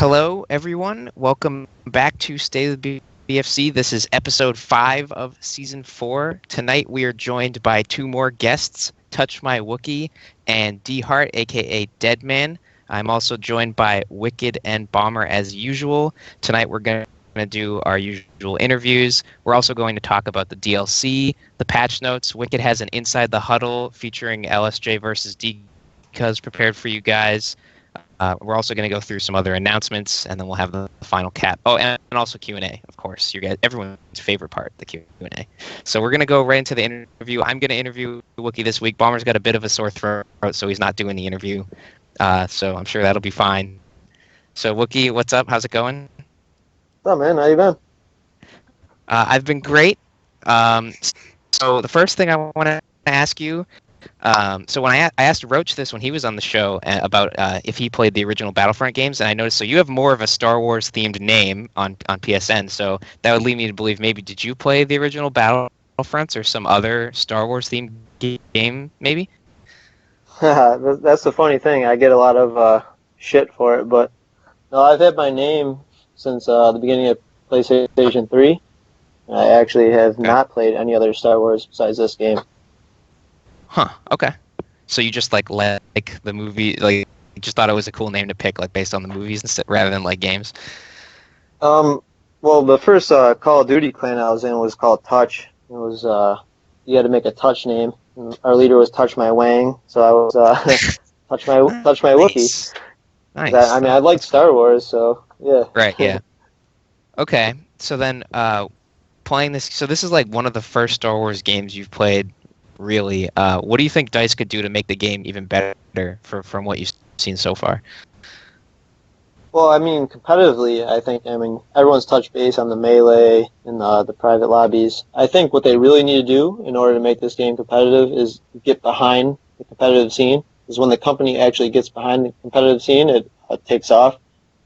Hello, everyone. Welcome back to State of the BFC. This is episode 5 of season 4. Tonight we are joined by two more guests, TouchMyWookie and D Hart, aka Deadman. I'm also joined by Wicked and Bomber as usual. Tonight we're going to do our usual interviews. We're also going to talk about the DLC, the patch notes. Wicked has an Inside the Huddle featuring LSJ versus D-Cuz prepared for you guys. We're also going to go through some other announcements, and then we'll have the final cap. Oh, and also Q&A, of course. You guys, everyone's favorite part, the Q&A. So we're going to go right into the interview. I'm going to interview Wookie this week. Bomber's got a bit of a sore throat, so he's not doing the interview. So I'm sure that'll be fine. So Wookie, what's up? How's it going? What's up, man? How you been? I've been great. So the first thing I want to ask you, so when I asked Roach this when he was on the show about if he played the original Battlefront games, and I noticed so you have more of a Star Wars themed name on PSN, so that would lead me to believe maybe did you play the original Battlefronts or some other Star Wars themed game maybe? That's the funny thing. I get a lot of shit for it, but no, I've had my name since the beginning of PlayStation 3. I actually have not played any other Star Wars besides this game. Huh. Okay. So you just like the movie, like you just thought it was a cool name to pick, like based on the movies instead, rather than like games. Well, the first Call of Duty clan I was in was called Touch. It was you had to make a Touch name. Our leader was Touch My Wang, so I was Touch My Wookie. Nice. I mean, I liked Star Wars, so yeah. Right. Yeah. Okay. So then, playing this, so this is like one of the first Star Wars games you've played. Really, what do you think DICE could do to make the game even better from what you've seen so far? Well, I mean, competitively, I mean, everyone's touched base on the melee and the private lobbies. I think what they really need to do in order to make this game competitive is get behind the competitive scene. Because when the company actually gets behind the competitive scene, it takes off.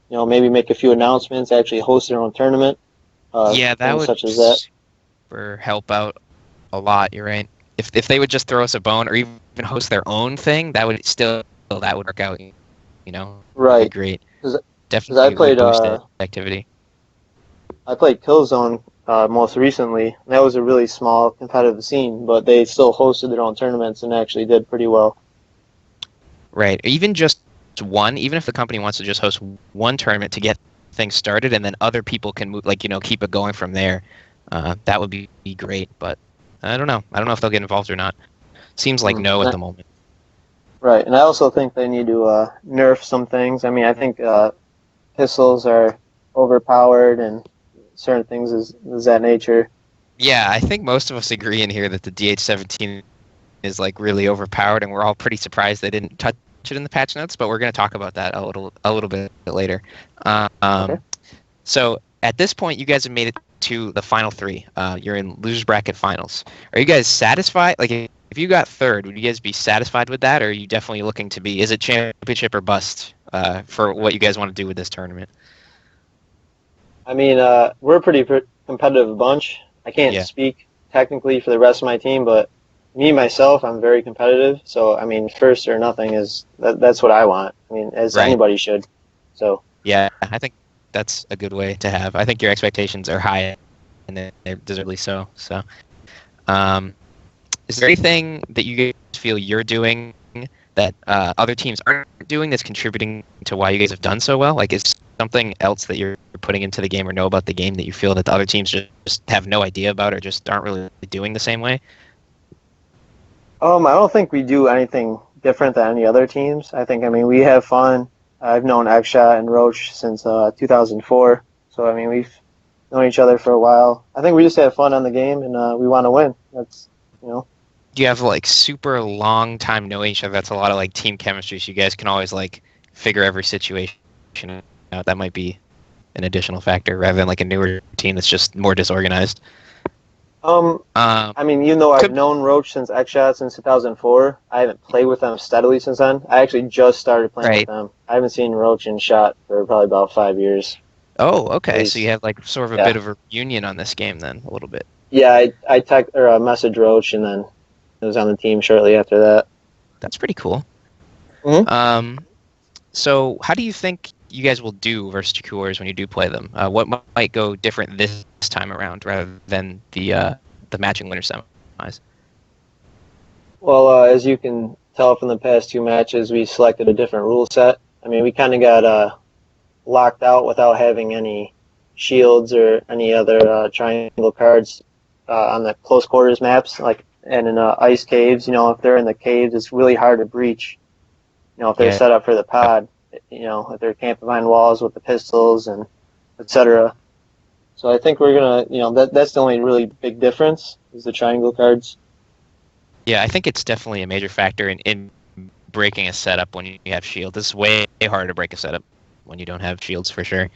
You know, maybe make a few announcements, actually host their own tournament. Yeah, that would such as that. For help out a lot. You're right. If they would just throw us a bone or even host their own thing, that would work out. You know, right? That'd be great. Definitely, I played boost activity. I played Killzone most recently. And that was a really small competitive scene, but they still hosted their own tournaments and actually did pretty well. Right. Even just one, even if the company wants to just host one tournament to get things started, and then other people can move, keep it going from there. That would be great, but I don't know. I don't know if they'll get involved or not. Seems like no at the moment. Right, and I also think they need to nerf some things. I mean, I think pistols are overpowered and certain things is that nature. Yeah, I think most of us agree in here that the DH-17 is like really overpowered, and we're all pretty surprised they didn't touch it in the patch notes. But we're going to talk about that a little bit later. Okay. So at this point, you guys have made it to the final 3. You're in losers bracket finals. Are you guys satisfied? Like, if you got third, would you guys be satisfied with that, or are you definitely looking to be? Is it championship or bust for what you guys want to do with this tournament? I mean, we're a pretty competitive bunch. I can't speak technically for the rest of my team, but me myself, I'm very competitive. So I mean, first or nothing is that's what I want. I mean, as anybody should. So yeah, I think that's a good way to have. I think your expectations are high, and they're deservedly so. So, is there anything that you guys feel you're doing that other teams aren't doing that's contributing to why you guys have done so well? Like, is something else that you're putting into the game or know about the game that you feel that the other teams just have no idea about or just aren't really doing the same way? I don't think we do anything different than any other teams. I mean, we have fun. I've known Xshot and Roach since 2004, so I mean, we've known each other for a while. I think we just have fun on the game, and we want to win. That's, you know. Do you have like super long time knowing each other? That's a lot of like team chemistry, so you guys can always like figure every situation out. That might be an additional factor rather than like a newer team that's just more disorganized. I mean, I've known Roach since Xshot since 2004. I haven't played with them steadily since then. I actually just started playing with them. I haven't seen Roach in Shot for probably about 5 years. Oh, okay. So you have like sort of a bit of a reunion on this game then, a little bit. Yeah, I messaged Roach and then it was on the team shortly after that. That's pretty cool. Mm-hmm. So how do you think you guys will do versus your coolers when you do play them? What might go different this time around rather than the matching winner semis? Well, as you can tell from the past 2 matches, we selected a different rule set. I mean, we kind of got locked out without having any shields or any other triangle cards on the close quarters maps, and in ice caves. If they're in the caves, it's really hard to breach. If they're set up for the pod, if they're camping behind walls with the pistols and etc. So I think we're gonna, that's the only really big difference is the triangle cards. Yeah, I think it's definitely a major factor in breaking a setup when you have shields. It's way harder to break a setup when you don't have shields for sure.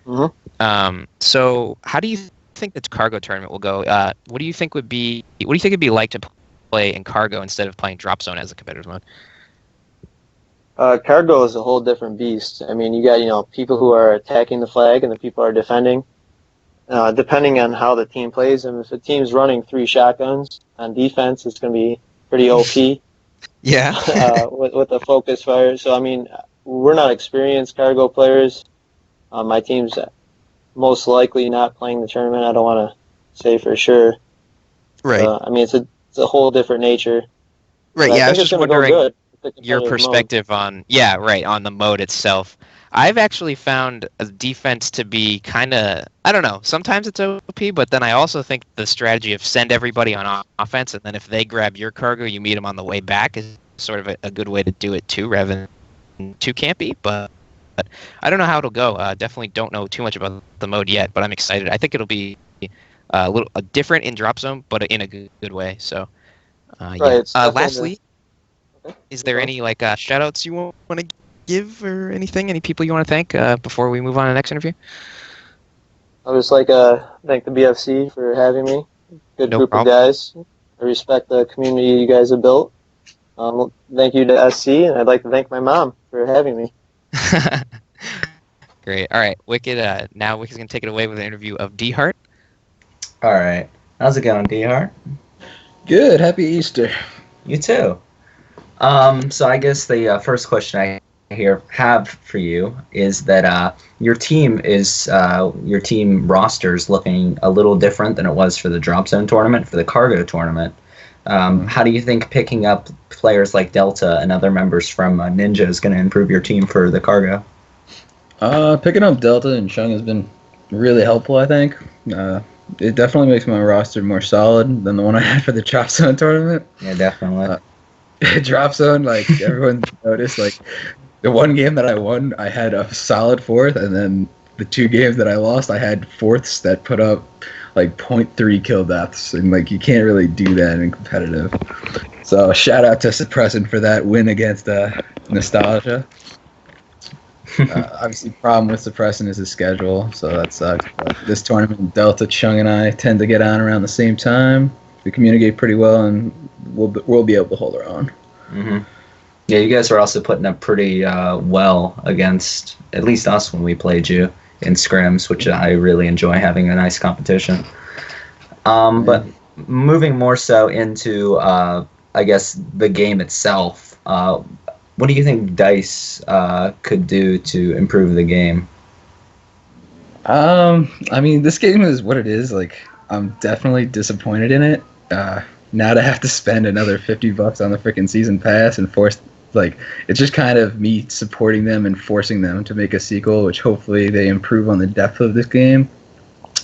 Mm-hmm. So how do you think the cargo tournament will go? What do you think it'd be like to play in cargo instead of playing drop zone as a competitive mode? Cargo is a whole different beast. I mean, you got people who are attacking the flag and the people are defending. Depending on how the team plays, and if the team's running 3 shotguns on defense, it's going to be pretty OP. Yeah. with the focus fire. So I mean, we're not experienced cargo players. My team's most likely not playing the tournament. I don't want to say for sure. Right. I mean, it's a whole different nature. Right. But Yeah. I think it's going to go good. Your perspective on the mode itself. I've actually found a defense to be kind of, I don't know, sometimes it's OP, but then I also think the strategy of send everybody on offense, and then if they grab your cargo, you meet them on the way back is sort of a good way to do it too, rather than too campy. But I don't know how it'll go. Definitely don't know too much about the mode yet, but I'm excited. I think it'll be a little different in drop zone, but in a good way. So, yeah. Lastly, is there any shout outs you want to give or anything? Any people you want to thank before we move on to the next interview? I would just thank the BFC for having me. Good No group problem. of guys. I respect the community you guys have built. Thank you to SC, and I'd like to thank my mom for having me. Great. All right, Wicked. Now Wicked's gonna take it away with an interview of D Hart. All right. How's it going, D Hart? Good. Happy Easter. You too. So I guess the first question I have for you is that your team roster is looking a little different than it was for the drop zone tournament, for the cargo tournament. How do you think picking up players like Delta and other members from Ninja is going to improve your team for the cargo? Picking up Delta and Chung has been really helpful, I think. It definitely makes my roster more solid than the one I had for the drop zone tournament. Yeah, definitely. Drop zone, everyone noticed, the one game that I won, I had a solid 4th, and then the 2 games that I lost, I had 4ths that put up 0.3 kill deaths, and you can't really do that in competitive. So shout out to Suppressant for that win against Nostalgia. Obviously, problem with Suppressant is his schedule, so that sucks. But this tournament, Delta, Chung, and I tend to get on around the same time. We communicate pretty well, and we'll be able to hold our own. Mm-hmm. Yeah, you guys were also putting up pretty well against at least us when we played you in scrims, which I really enjoy having a nice competition. But moving more so into, I guess, the game itself, what do you think DICE could do to improve the game? I mean, this game is what it is. I'm definitely disappointed in it. Now to have to spend another $50 on the freaking season pass and force, it's just kind of me supporting them and forcing them to make a sequel, which hopefully they improve on the depth of this game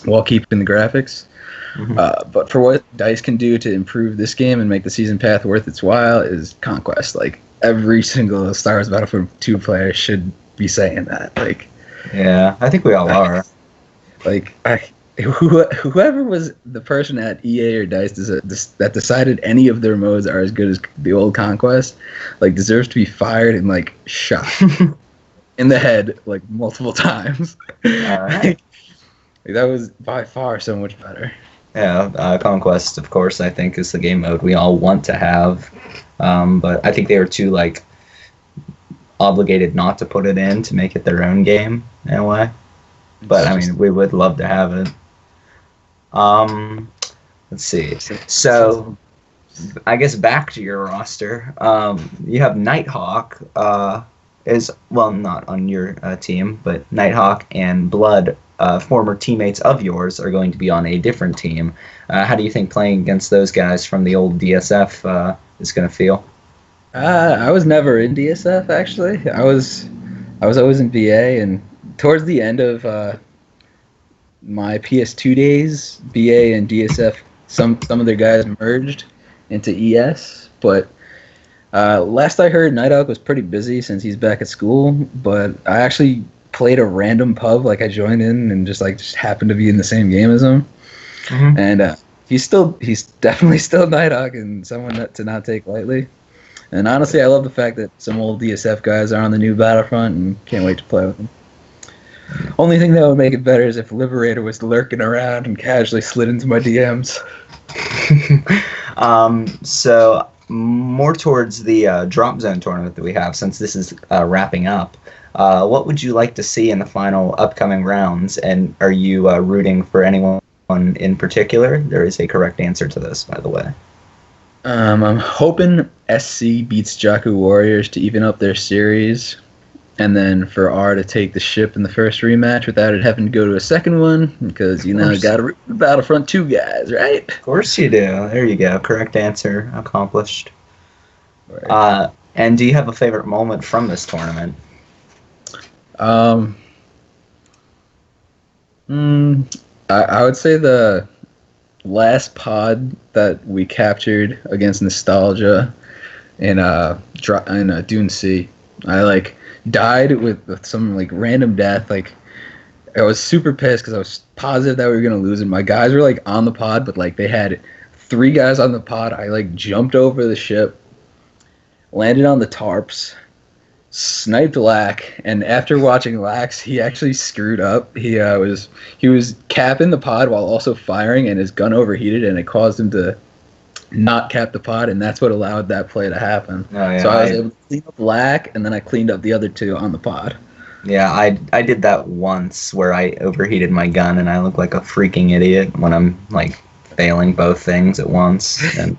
while keeping the graphics. Mm-hmm. But for what DICE can do to improve this game and make the season pass worth its while is Conquest. Every single Star Wars Battlefront 2 player should be saying that. Yeah, I think we all are. Whoever was the person at EA or DICE that decided any of their modes are as good as the old Conquest, deserves to be fired and shot in the head multiple times. That was by far so much better. Yeah, Conquest, of course, I think is the game mode we all want to have, but I think they were too obligated not to put it in to make it their own game in a way. But I mean, we would love to have it. Let's see. So, I guess back to your roster. You have Nighthawk. is, well, not on your team, but Nighthawk and Blood, former teammates of yours, are going to be on a different team. How do you think playing against those guys from the old DSF is going to feel? I was never in DSF actually. I was always in BA, and towards the end of my PS2 days, BA and DSF, some of their guys merged into ES. But last I heard, Nighthawk was pretty busy since he's back at school. But I actually played a random pub, like I joined in and just happened to be in the same game as him. Mm-hmm. And he's definitely still Nighthawk and someone to not take lightly. And honestly, I love the fact that some old DSF guys are on the new Battlefront and can't wait to play with them. Only thing that would make it better is if Liberator was lurking around and casually slid into my DMs. So more towards the Drop Zone tournament that we have, since this is wrapping up, what would you like to see in the final upcoming rounds? And are you rooting for anyone in particular? There is a correct answer to this, by the way. I'm hoping SC beats Jakku Warriors to even up their series, and then for R to take the ship in the first rematch without it having to go to a second one, because, you know, got to root for Battlefront 2 guys, right? Of course you do. There you go. Correct answer accomplished. Right. And do you have a favorite moment from this tournament? I would say the last pod that we captured against Nostalgia in Dune C. I died with some random death. I was super pissed because I was positive that we were gonna lose, and my guys were on the pod, but they had 3 guys on the pod. I jumped over the ship, landed on the tarps, sniped Lack, and after watching Lax, he actually screwed up. He was capping the pod while also firing, and his gun overheated, and it caused him to not cap the pod, and that's what allowed that play to happen. Oh, yeah, so I was able to clean up Lack, and then I cleaned up the other 2 on the pod. Yeah, I did that once where I overheated my gun, and I look like a freaking idiot when I'm failing both things at once. And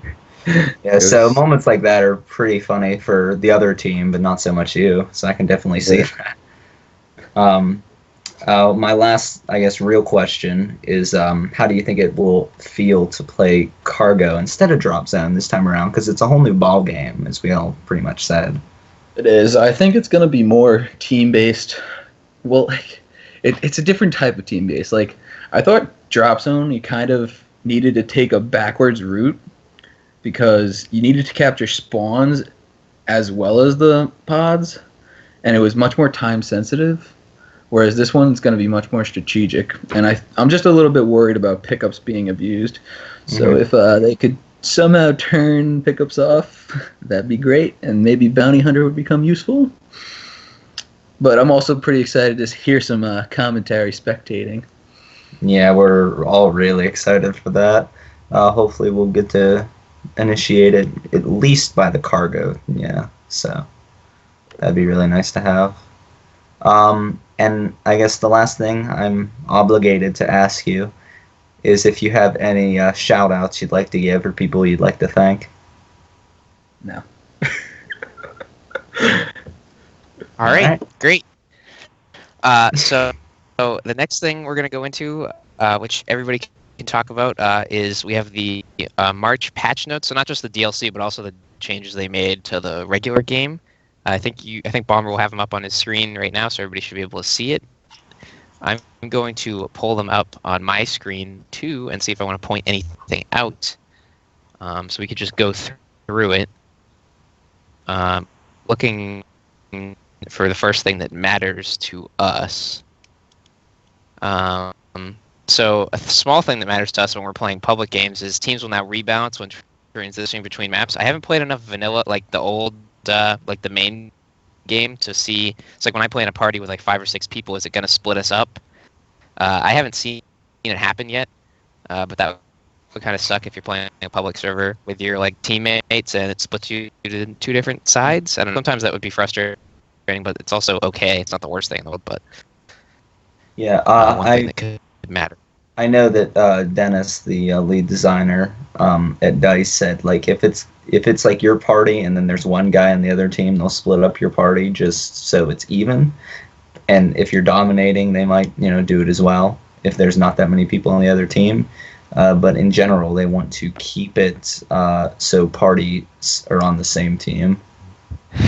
yeah, so moments like that are pretty funny for the other team, but not so much you. So I can definitely see that. My last, I guess, real question is, how do you think it will feel to play Cargo instead of Drop Zone this time around? Because it's a whole new ball game, as we all pretty much said. It is. I think it's going to be more team-based. Well, it's a different type of team-based. I thought Drop Zone, you kind of needed to take a backwards route, because you needed to capture spawns as well as the pods, and it was much more time sensitive, whereas this one's going to be much more strategic. And I'm just a little bit worried about pickups being abused. So if they could somehow turn pickups off, that'd be great, and maybe Bounty Hunter would become useful. But I'm also pretty excited to hear some commentary spectating. Yeah, we're all really excited for that. Hopefully we'll get to initiated at least by the Cargo, so that'd be really nice to have. And I guess the last thing I'm obligated to ask you is if you have any shout outs you'd like to give or people you'd like to thank. No. All right, great. So the next thing we're going to go into, which everybody can talk about, is we have the March patch notes. So not just the DLC, but also the changes they made to the regular game. I think Bomber will have them up on his screen right now, so everybody should be able to see it. I'm going to pull them up on my screen too, and see if I want to point anything out. So we could just go through it, looking for the first thing that matters to us. So a small thing that matters to us when we're playing public games is teams will now rebalance when transitioning between maps. I haven't played enough vanilla, the old, the main game, to see. It's when I play in a party with 5 or 6 people, is it going to split us up? I haven't seen it happen yet, but that would kind of suck if you're playing a public server with your teammates and it splits you to 2 different sides. I don't know. Sometimes that would be frustrating, but it's also okay. It's not the worst thing in the world, but yeah, one thing that could matter. I know that Dennis, the lead designer at Dice, said like if it's like your party and then there's one guy on the other team, they'll split up your party just so it's even. And if you're dominating, they might do it as well if there's not that many people on the other team. But in general, they want to keep it so parties are on the same team.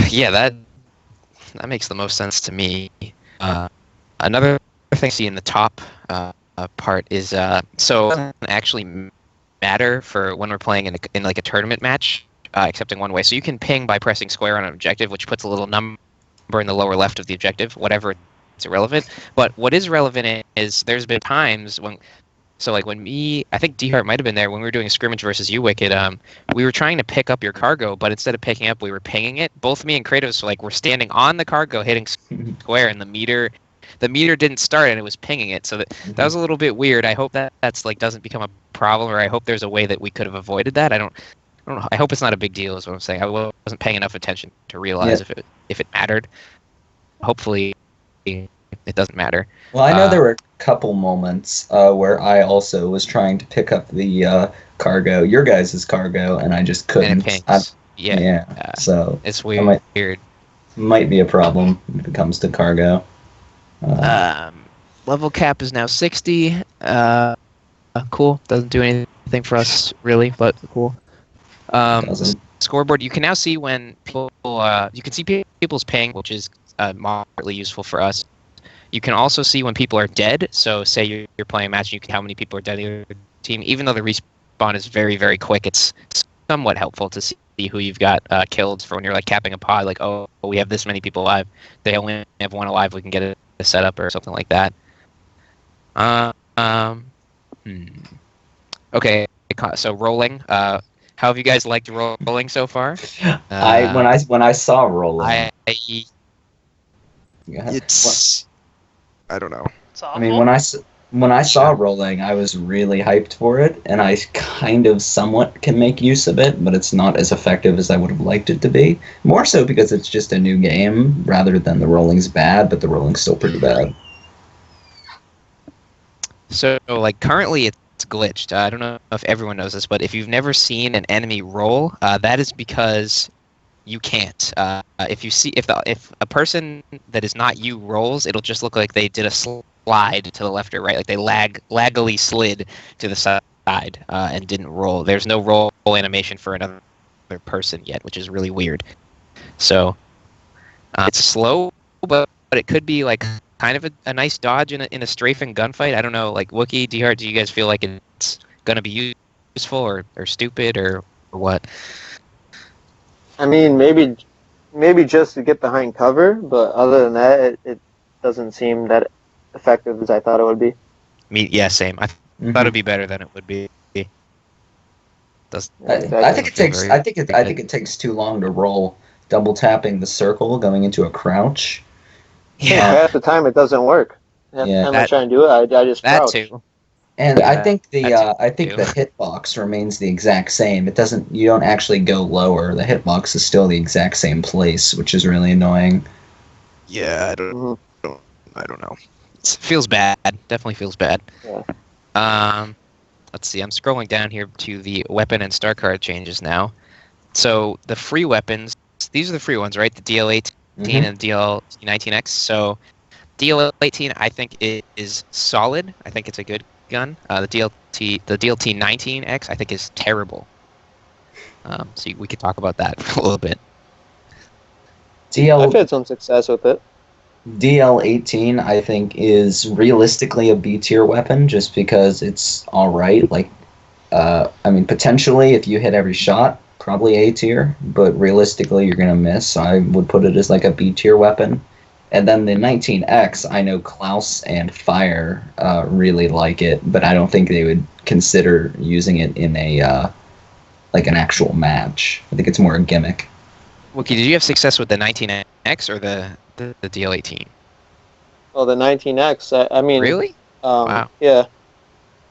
Yeah, that makes the most sense to me. Another thing I see in the top part is so it doesn't actually matter for when we're playing in like a tournament match, except in one way. So you can ping by pressing square on an objective, which puts a little number in the lower left of the objective, whatever, it's irrelevant. But what is relevant is there's been times when, so like when I think D-Hart might have been there when we were doing a scrimmage versus you, Wicked, we were trying to pick up your cargo, but instead of picking up, we were pinging it. Both me and Kratos were standing on the cargo hitting square, and the meter didn't start and it was pinging it. So that was a little bit weird. I hope that's like doesn't become a problem, or I hope there's a way that we could have avoided that. I don't know. I hope it's not a big deal is what I'm saying. I wasn't paying enough attention to realize if it mattered. Hopefully it doesn't matter. Well, I know there were a couple moments where I also was trying to pick up the cargo, your guys' cargo, and I just couldn't. And it pings. So it's weird. Might be a problem if it comes to cargo. Level cap is now 60. Cool. Doesn't do anything for us really, but cool. Scoreboard. You can now see when people. You can see people's ping, which is moderately useful for us. You can also see when people are dead. So say you're playing a match, and you can how many people are dead in your team. Even though the respawn is very, very quick, it's somewhat helpful to see who you've got killed for when you're like capping a pod. Like, oh, we have this many people alive. They only have one alive. We can get a setup or something like that. Okay, so rolling. How have you guys liked rolling so far? When I saw rolling, I don't know. It's awful. I mean, when I saw rolling, I was really hyped for it, and I kind of somewhat can make use of it, but it's not as effective as I would have liked it to be. More so because it's just a new game, rather than the rolling's bad, but the rolling's still pretty bad. So, like, currently it's glitched. I don't know if everyone knows this, but if you've never seen an enemy roll, that is because you can't. If a person that is not you rolls, it'll just look like they did a slide to the left or right, like they laggily slid to the side and didn't roll. There's no roll animation for another person yet, which is really weird. So it's slow, but it could be like kind of a nice dodge in a strafing gunfight. I don't know, like Wookie, D-Hart, do you guys feel like it's gonna be useful or stupid or what? I mean, maybe just to get behind cover, but other than that, it doesn't seem that effective as I thought it would be. Yeah, same. I thought it'd be better than it would be. I think it takes too long to roll. Double tapping the circle, going into a crouch. Yeah, half the time it doesn't work. Half the time I try and do it, I just crouch. That too. And I think the hitbox remains the exact same. You don't actually go lower. The hitbox is still the exact same place, which is really annoying. Yeah, I don't know. It feels bad. Definitely feels bad. Yeah. Let's see. I'm scrolling down here to the weapon and star card changes now. So the free weapons. These are the free ones, right? The DL18 and DL19X. So DL18, I think is solid. I think it's a good gun. The DLT19X I think is terrible. So we could talk about that for a little bit. I've had some success with it. DL18 I think is realistically a B tier weapon just because it's alright. Like, I mean, potentially if you hit every shot, probably A tier, but realistically you're gonna miss. I would put it as like a B tier weapon. And then the 19X, I know Klaus and Fire really like it, but I don't think they would consider using it in a like an actual match. I think it's more a gimmick. Wookie, did you have success with the 19X or the DL18? Oh, the 19X. I mean, really? Wow. Yeah.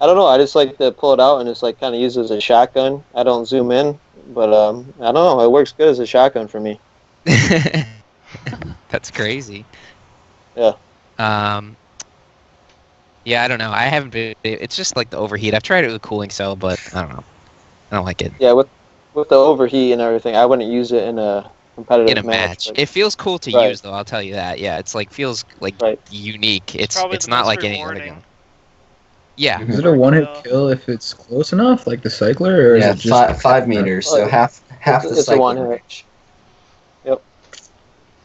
I don't know. I just like to pull it out and just like kind of use it as a shotgun. I don't zoom in, but I don't know. It works good as a shotgun for me. That's crazy. Yeah. Yeah, I don't know. I haven't been. It's just like the overheat. I've tried it with a cooling cell, but I don't know. I don't like it. Yeah, with the overheat and everything, I wouldn't use it in a In a competitive match. match. But It feels cool to right, use, though. I'll tell you that. Yeah, it's like feels like right. unique. It's probably It's the not most like any other rewarding. gun. Yeah. Mhm. Is it For a a one-hit kill. kill if it's close enough, like the cycler, or Yeah, is it just 5 meters, so half the It's a one cycle hit. range. Yep.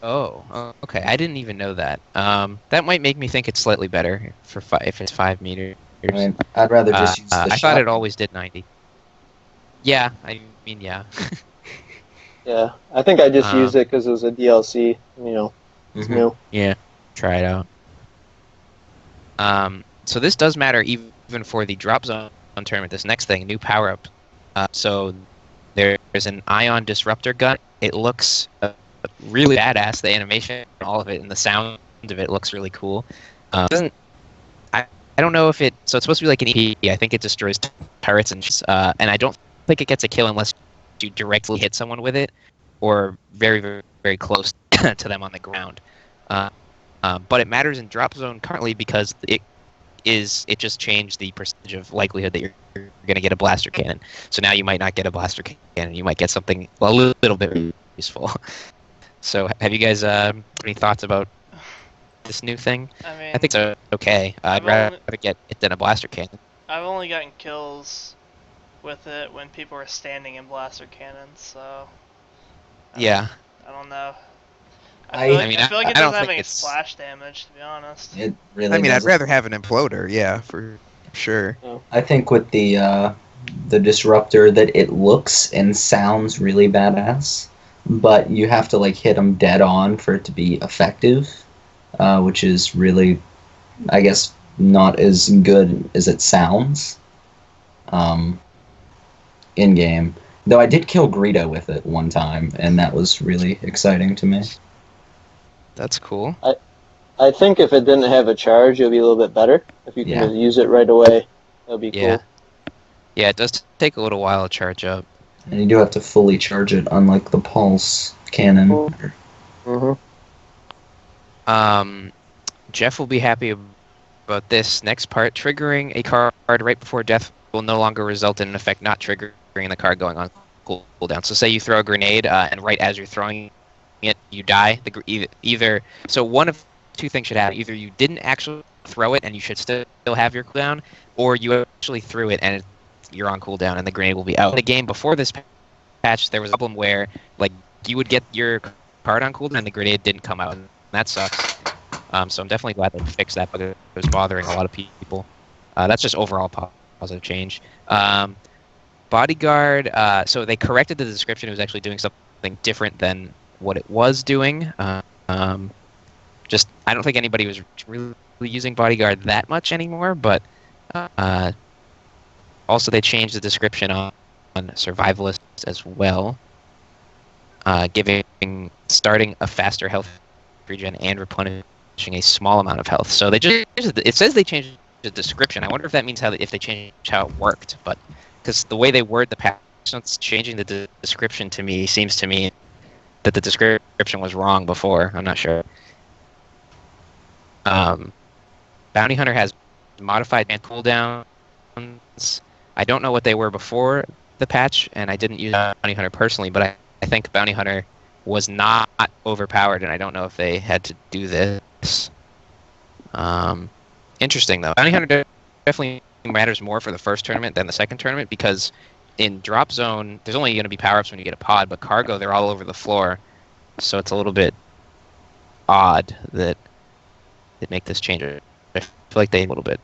Oh, okay. I didn't even know that. That might make me think it's slightly better for if it's 5 meters. I mean, I'd rather just use the I thought it shot. always did 90. Yeah, I mean, yeah. Yeah, I think I just Um, used it because it was a DLC. It's Mhm. new. Yeah, try it out. So this does matter even for the drop zone tournament. This next thing, new power up. So there's an ion disruptor gun. It looks really badass. The animation, all of it, and the sound of it looks really cool. Doesn't I don't know if it. So it's supposed to be like an EP. I think it destroys turrets and I don't think it gets a kill unless you directly hit someone with it, or very very very close to them on the ground. But it matters in drop zone currently because it just changed the percentage of likelihood that you're going to get a blaster cannon. So now you might not get a blaster cannon. You might get something a little bit useful. So have you guys any thoughts about this new thing? I mean, I think it's okay. I'd I've rather only- get it than a blaster cannon. I've only gotten kills with it when people are standing in blaster cannons, so Yeah. I don't know. I I mean, feel like I it don't doesn't have think any it's- splash damage, to be honest. It really I mean, I'd doesn't. rather have an imploder, yeah, for sure. I think with the disruptor that it looks and sounds really badass, but you have to like hit them dead on for it to be effective, which is really, I guess, not as good as it sounds. In game, though, I did kill Greedo with it one time, and that was really exciting to me. That's cool. I think if it didn't have a charge, it would be a little bit better. If you can Yeah. just use it right away, that would be Yeah. cool. Yeah, it does take a little while to charge up. And you do have to fully charge it, unlike the pulse cannon. Mm-hmm. Jeff will be happy about this next part. Triggering a card right before death will no longer result in an effect not triggering the card going on cooldown. So say you throw a grenade, and right as you're throwing it, you die. Either so one of two things should happen. Either you didn't actually throw it and you should still have your cooldown, or you actually threw it and you're on cooldown and the grenade will be out. In the game before this patch, there was a problem where like you would get your card on cooldown and the grenade didn't come out, and that sucks. So I'm definitely glad they fixed that, but it was bothering a lot of people. That's just overall positive change. Bodyguard, so they corrected the description. It was actually doing something different than what it was doing. Just I don't think anybody was really using Bodyguard that much anymore, but also they changed the description on Survivalists as well, starting a faster health regen and replenishing a small amount of health. So it says they changed the description. I wonder if that means if they changed how it worked, but because the way they word the patch notes, changing the description to me seems to me that the description was wrong before. I'm not sure. Bounty Hunter has modified and cooldowns. I don't know what they were before the patch, and I didn't use Bounty Hunter personally, but I think Bounty Hunter was not overpowered, and I don't know if they had to do this. Interesting, though. Bounty Hunter definitely matters more for the first tournament than the second tournament, because in Drop Zone, there's only going to be power-ups when you get a pod, but Cargo, they're all over the floor, so it's a little bit odd that they make this change. I feel like they a little bit.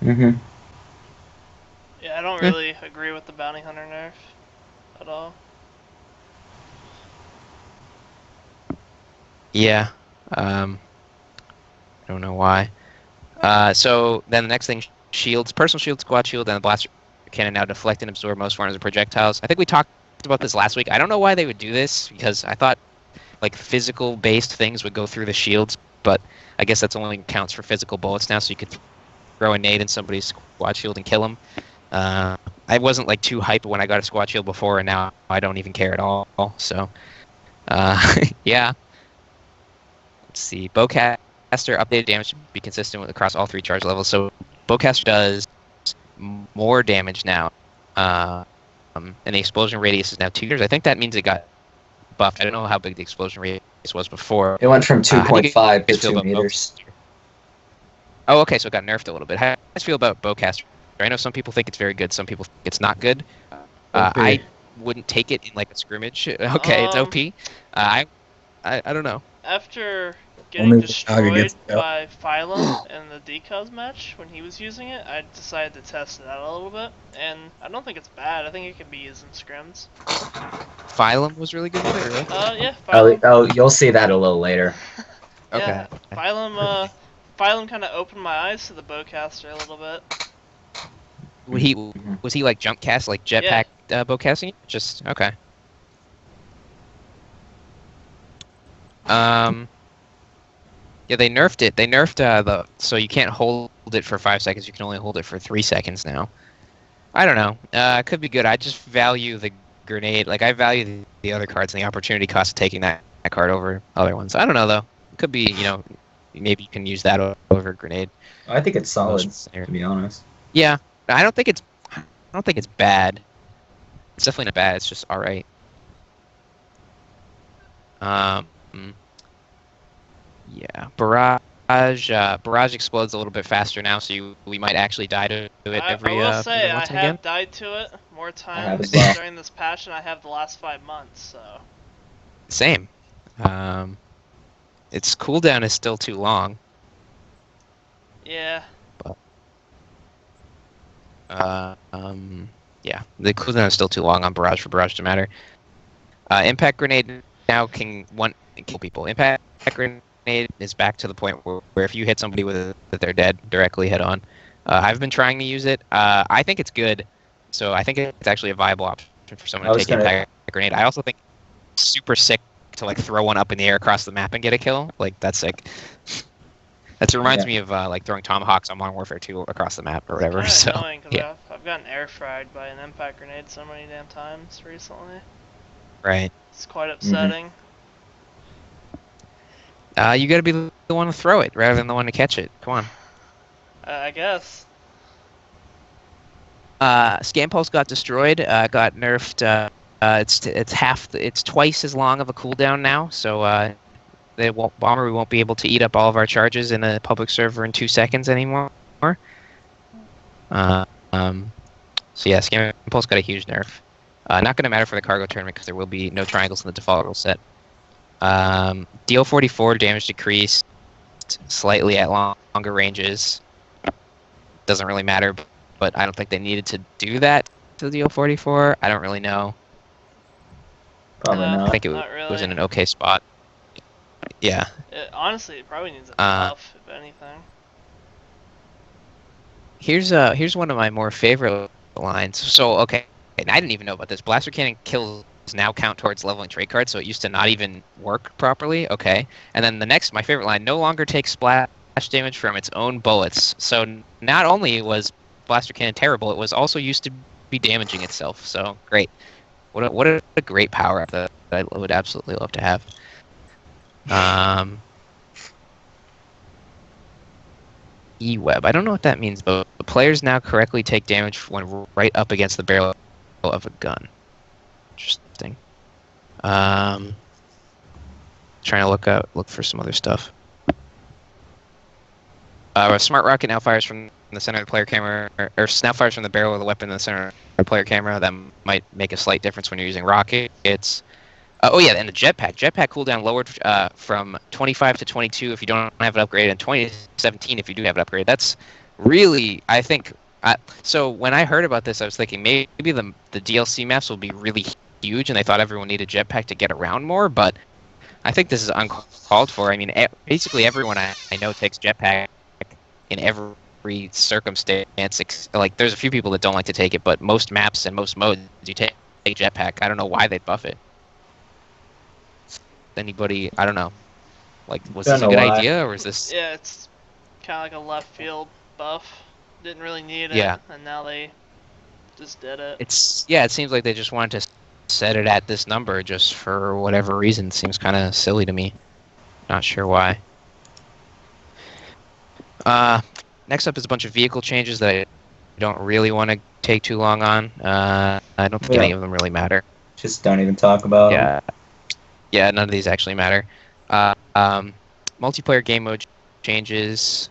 Mm-hmm. Yeah, I don't really agree with the Bounty Hunter nerf at all. Yeah. I don't know why. So then the next thing, shields, personal shield, squad shield, and the blaster cannon now deflect and absorb most forms of projectiles. I think we talked about this last week. I don't know why they would do this, because I thought like physical based things would go through the shields, but I guess that's only counts for physical bullets now, so you could throw a nade in somebody's squad shield and kill them. I wasn't like too hyped when I got a squad shield before, and now I don't even care at all. So, yeah. Let's see. Bowcat updated damage to be consistent with across all 3 charge levels. So Bowcaster does more damage now, and the explosion radius is now 2 meters. I think that means it got buffed. I don't know how big the explosion radius was before. It went from how do you 2.5 to guys feel 2 about meters. Bowcaster? Oh, okay, so it got nerfed a little bit. How do you guys feel about Bowcaster? I know some people think it's very good, some people think it's not good. I wouldn't take it in like a scrimmage. Okay, it's OP. I don't know. After getting destroyed by Phylum in the decos match when he was using it, I decided to test it out a little bit, and I don't think it's bad. I think it can be used in scrims. Phylum was really good with it, really? Yeah, Phylum. Oh, you'll see that a little later. Yeah, Okay. Phylum kind of opened my eyes to the Bowcaster a little bit. Was he like jump cast, like jetpack bowcasting? Just okay. Yeah, they nerfed it. They nerfed so you can't hold it for 5 seconds. You can only hold it for 3 seconds now. I don't know. It could be good. I just value the grenade. Like I value the other cards and the opportunity cost of taking that card over other ones. I don't know though. It could be, maybe you can use that over a grenade. I think it's solid, to be honest. Yeah, I don't think it's bad. It's definitely not bad. It's just all right. Yeah, barrage explodes a little bit faster now, so we might actually die to it every. I will say once I and again. have died to it more times well. during this patch than I have the last 5 months. So. Same. Its cooldown is still too long. Yeah. But, yeah, the cooldown is still too long on barrage for barrage to matter. Impact grenade now can kill people. Impact grenade is back to the point where if you hit somebody with it, they're dead directly head on. I've been trying to use it. I think it's good, so I think it's actually a viable option for someone to take impact grenade. I also think it's super sick to like throw one up in the air across the map and get a kill. Like that's sick. That reminds me of like throwing tomahawks on Modern Warfare 2 across the map or whatever. It's so annoying because I've gotten air fried by an impact grenade so many damn times recently. Right. It's quite upsetting. You gotta be the one to throw it rather than the one to catch it. Come on. I guess. Scan Pulse got destroyed. Got nerfed. It's twice as long of a cooldown now. So Bomber won't be able to eat up all of our charges in a public server in 2 seconds anymore. So yeah, Scan Pulse got a huge nerf. Not going to matter for the cargo tournament because there will be no triangles in the default rule set. DL44 damage decreased slightly at longer ranges. Doesn't really matter, but I don't think they needed to do that to the DL44. I don't really know. Probably not. I think it was in an okay spot. Yeah. Honestly, it probably needs a buff, if anything. Here's one of my more favorite lines. So okay, and I didn't even know about this. Blaster Cannon kills now count towards leveling trait cards, so it used to not even work properly. Okay, and then my favorite line: no longer takes splash damage from its own bullets. So not only was Blaster Cannon terrible, it was also used to be damaging itself. So great. What a great power up that I would absolutely love to have. E-web. I don't know what that means, but players now correctly take damage when right up against the barrel of a gun. Interesting. Trying to look for some other stuff. Smart rocket now fires from the center of the player camera, or now fires from the barrel of the weapon in the center of the player camera. That might make a slight difference when you're using rockets. Oh yeah, and the jetpack. Jetpack cooldown lowered from 25 to 22 if you don't have it upgraded, and 20 to 17 if you do have it upgraded. That's really, I think. So when I heard about this, I was thinking maybe the DLC maps will be really huge, and they thought everyone needed jetpack to get around more. But I think this is uncalled for. I mean, basically everyone I know takes jetpack in every circumstance. Like, there's a few people that don't like to take it, but most maps and most modes you take jetpack. I don't know why they'd buff it. Anybody? I don't know. Like, was this a good idea, or is this? Yeah, it's kind of like a left field buff. Didn't really need it, and now they just did it. It seems like they just wanted to set it at this number just for whatever reason. Seems kind of silly to me. Not sure why. Next up is a bunch of vehicle changes that I don't really want to take too long on. I don't think any of them really matter. Just don't even talk about. Yeah, none of these actually matter. Multiplayer game mode changes.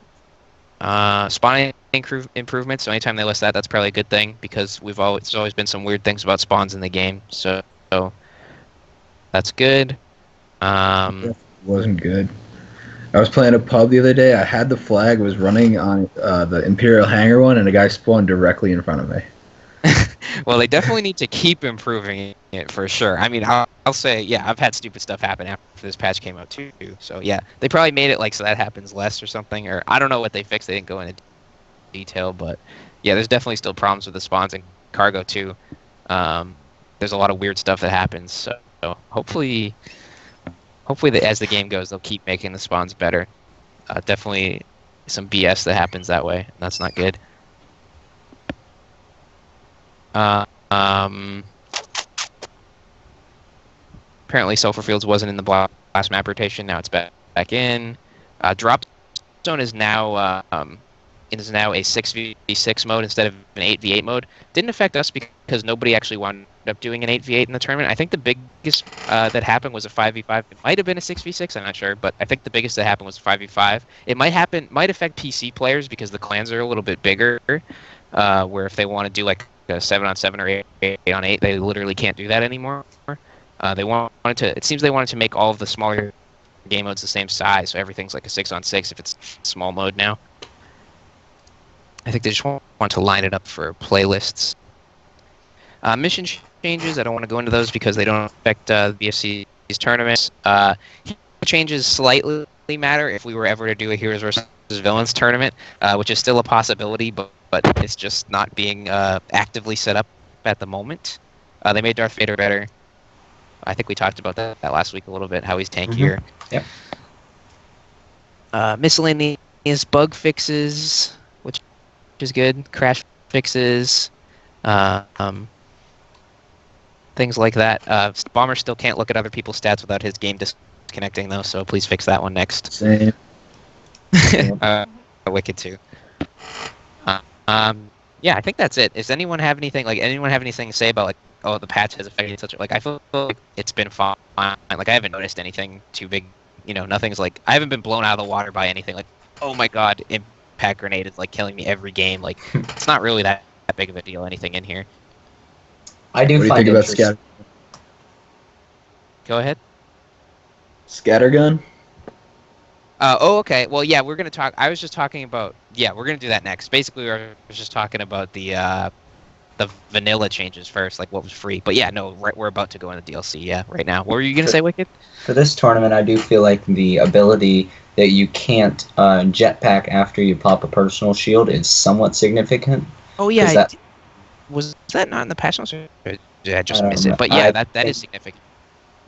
Spawning improvements. So anytime they list that, that's probably a good thing because there's always been some weird things about spawns in the game. So that's good. Wasn't good. I was playing a pub the other day. I had the flag, was running on the Imperial Hangar one, and a guy spawned directly in front of me. Well, they definitely need to keep improving it for sure. I mean, I'll say, yeah, I've had stupid stuff happen after this patch came out too. So yeah, they probably made it like so that happens less or something. Or I don't know what they fixed. They didn't go into detail, but yeah, there's definitely still problems with the spawns and cargo too. There's a lot of weird stuff that happens. So hopefully that as the game goes, they'll keep making the spawns better. Definitely some BS that happens that way. And that's not good. Apparently Sulfur Fields wasn't in the last map rotation. Now it's back in. Drop Zone is now a 6v6 mode instead of an 8v8 mode. Didn't affect us because nobody actually wound up doing an 8v8 in the tournament. I think the biggest that happened was a 5v5. It might have been a 6v6. I'm not sure, but I think the biggest that happened was a 5v5. It might affect PC players because the clans are a little bit bigger. Where if they want to do like a 7-on-7 or 8-on-8, they literally can't do that anymore. It seems they wanted to make all of the smaller game modes the same size, so everything's like a 6-on-6 if it's small mode now. I think they just want to line it up for playlists. Mission changes, I don't want to go into those because they don't affect BFC's tournaments. Changes slightly matter if we were ever to do a Heroes versus Villains tournament, which is still a possibility, but it's just not being actively set up at the moment. They made Darth Vader better. I think we talked about that last week a little bit, how he's tankier. Yep. Miscellaneous bug fixes, which is good. Crash fixes. Things like that. Bomber still can't look at other people's stats without his game disconnecting, though, so please fix that one next. Same. Wicked too. Yeah, I think that's it. Does anyone have anything to say about like, oh, the patch has affected such like I feel like it's been fine. Like I haven't noticed anything too big. Nothing's like I haven't been blown out of the water by anything. Like, oh my god, impact grenade is like killing me every game. Like it's not really that big of a deal. Anything in here. I do. What do you think about scatter? Go ahead. Scattergun. Oh, okay. Well, yeah, we're gonna talk. I was just talking about. Yeah, we're gonna do that next. Basically, I was just talking about the vanilla changes first, like what was free. But yeah, no, we're about to go into DLC. Yeah, right now. What were you gonna say, Wicked? For this tournament, I do feel like the ability that you can't jetpack after you pop a personal shield is somewhat significant. Oh yeah, was that not in the patch notes? Yeah, I just missed it. But yeah, that is significant.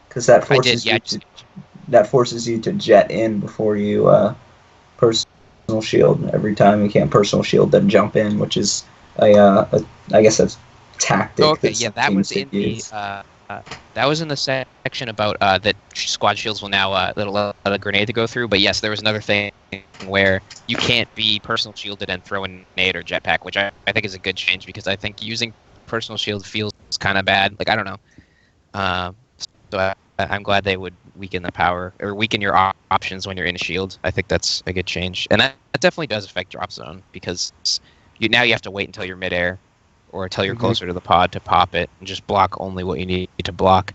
Because that forces you to jet in before you personal shield. Every time you can't personal shield, then jump in, which is I guess that's tactic. Oh, okay, yeah, that was in the section about that squad shields will now allow a grenade to go through. But yes, there was another thing where you can't be personal shielded and throw a nade or jetpack, which I think is a good change because I think using personal shield feels kind of bad. Like I don't know. So I'm glad they would weaken the power or weaken your options when you're in a shield. I think that's a good change, and that definitely does affect drop zone because you have to wait until you're midair or until you're closer to the pod to pop it and just block only what you need to block.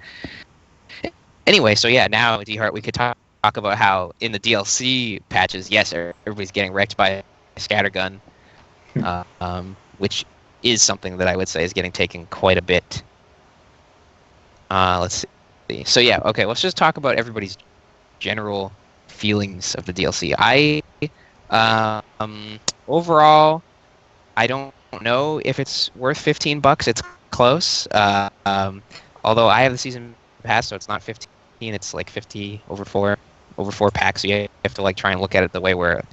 Anyway, so yeah, now D-Heart, we could talk about how in the DLC patches, yes, everybody's getting wrecked by a scattergun, which is something that I would say is getting taken quite a bit. Let's see. So yeah, okay, let's just talk about everybody's general feelings of the DLC. Overall, I don't know if it's worth $15. It's close. Although I have the season pass, so it's not 15. It's like 50 over four packs. So you have to like try and look at it the way where,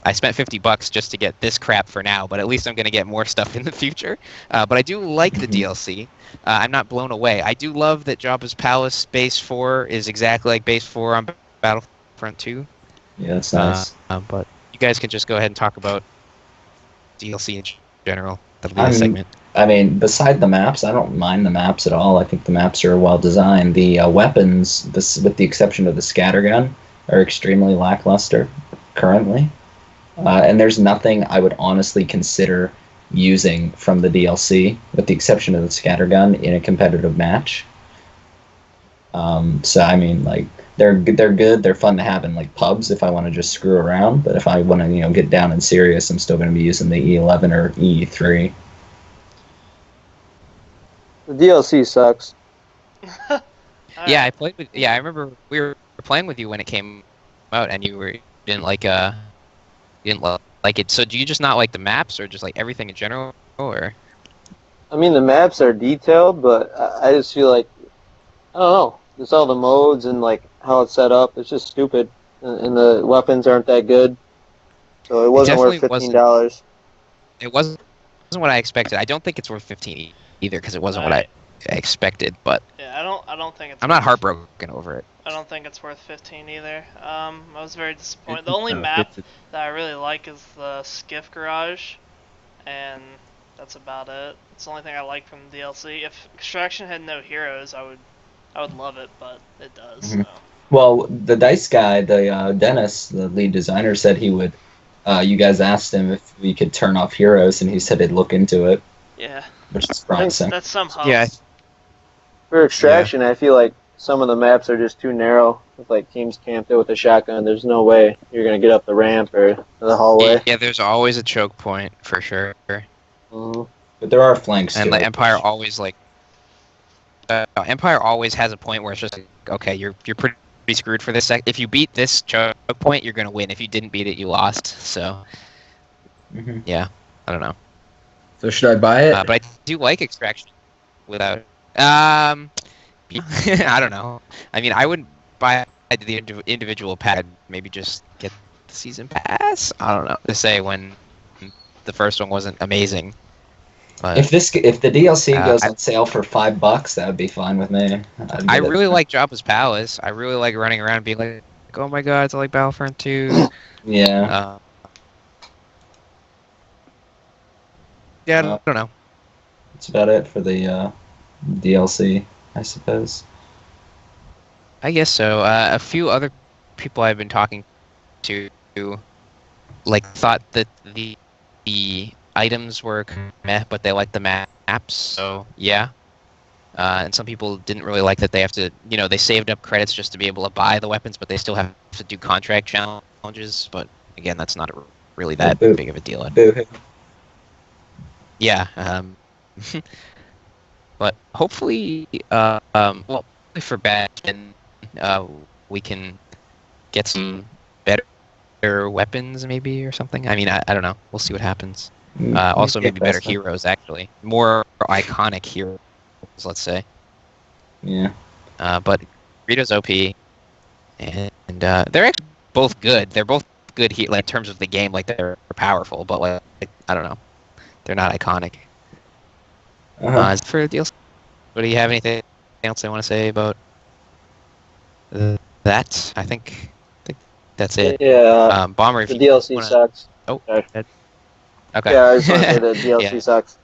I spent $50 just to get this crap for now, but at least I'm going to get more stuff in the future. But I do like the DLC. I'm not blown away. I do love that Jabba's Palace Base 4 is exactly like Base 4 on Battlefront 2. Yeah, that's nice. But guys can just go ahead and talk about DLC in general. That'll be the segment. I mean, beside the maps, I don't mind the maps at all. I think the maps are well designed. The weapons, with the exception of the scattergun, are extremely lackluster currently. And there's nothing I would honestly consider using from the DLC, with the exception of the scattergun, in a competitive match. So I mean, like, they're good. They're fun to have in like pubs if I want to just screw around. But if I want to, get down and serious, I'm still going to be using the E11 or E3. The DLC sucks. Yeah, I played with. Yeah, I remember we were playing with you when it came out, and you didn't like it. So do you just not like the maps, or just like everything in general, or? I mean, the maps are detailed, but I just feel like, I don't know, just all the modes and like how it's set up. It's just stupid, and the weapons aren't that good. So it wasn't worth $15. It wasn't what I expected. I don't think it's worth 15 either, because it wasn't what I expected. But yeah, I don't think it's. I'm not heartbroken over it. I don't think it's worth 15 either. I was very disappointed. The only map that I really like is the Skiff Garage, and that's about it. It's the only thing I like from the DLC. If Extraction had no heroes, I would love it, but it does. So. Well, the Dice guy, Dennis, the lead designer, said he would. You guys asked him if we could turn off heroes, and he said he'd look into it. Yeah. Which is promising. That's some hope. Yeah. For Extraction, I feel like some of the maps are just too narrow. With like teams camped there with a shotgun, there's no way you're gonna get up the ramp or the hallway. Yeah, there's always a choke point for sure. Mm-hmm. But there are flanks and too. like Empire always Empire always has a point where it's just like, okay, you're pretty screwed for this. If you beat this choke point, you're gonna win. If you didn't beat it, you lost. So yeah, I don't know. So should I buy it? But I do like Extraction without. I don't know. I mean, I wouldn't buy the individual pack. Maybe just get the season pass. I don't know to say when the first one wasn't amazing. But, if the DLC goes on sale for $5, that would be fine with me. I really like Jabba's Palace. I really like running around and being like, oh my god, it's like Battlefront 2. Yeah. Yeah, I don't know. That's about it for the DLC, I suppose. I guess so. A few other people I've been talking to, like, thought that the items were meh, but they liked the maps. So yeah. And some people didn't really like that they have to, they saved up credits just to be able to buy the weapons, but they still have to do contract challenges. But again, that's not really that big of a deal. Yeah. But hopefully, for Batman, we can get some better weapons, maybe, or something. I mean, I don't know. We'll see what happens. Also, maybe better heroes, actually. More iconic heroes, let's say. Yeah. But Rito's OP, and they're actually both good. They're both good in terms of the game. Like, they're powerful, but like I don't know. They're not iconic. As for the DLC, do you have anything else I want to say about that? I think that's it. Yeah. Bomber, if the you DLC sucks. Oh, sorry. Okay. Yeah, I just want to say the DLC sucks.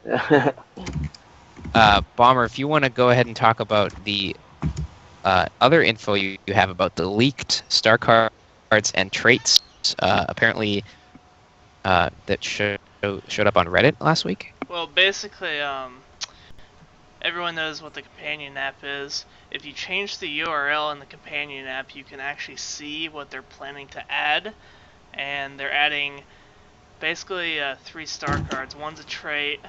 Bomber, if you want to go ahead and talk about the other info you have about the leaked star cards and traits, apparently that showed up on Reddit last week. Well, basically, everyone knows what the companion app is. If you change the URL in the companion app, you can actually see what they're planning to add, and they're adding basically 3 star cards. One's a trait,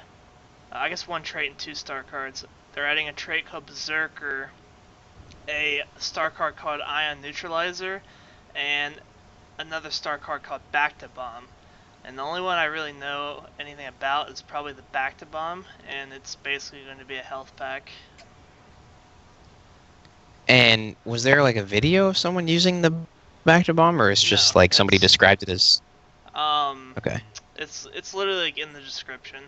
I guess 1 trait and 2 star cards. They're adding a trait called Berserker, a star card called Ion Neutralizer, and another star card called Back to Bomb. And the only one I really know anything about is probably the Back to Bomb, and it's basically going to be a health pack. And was there like a video of someone using the Back to Bomb, or it's just like somebody described it as? Okay. It's literally like in the description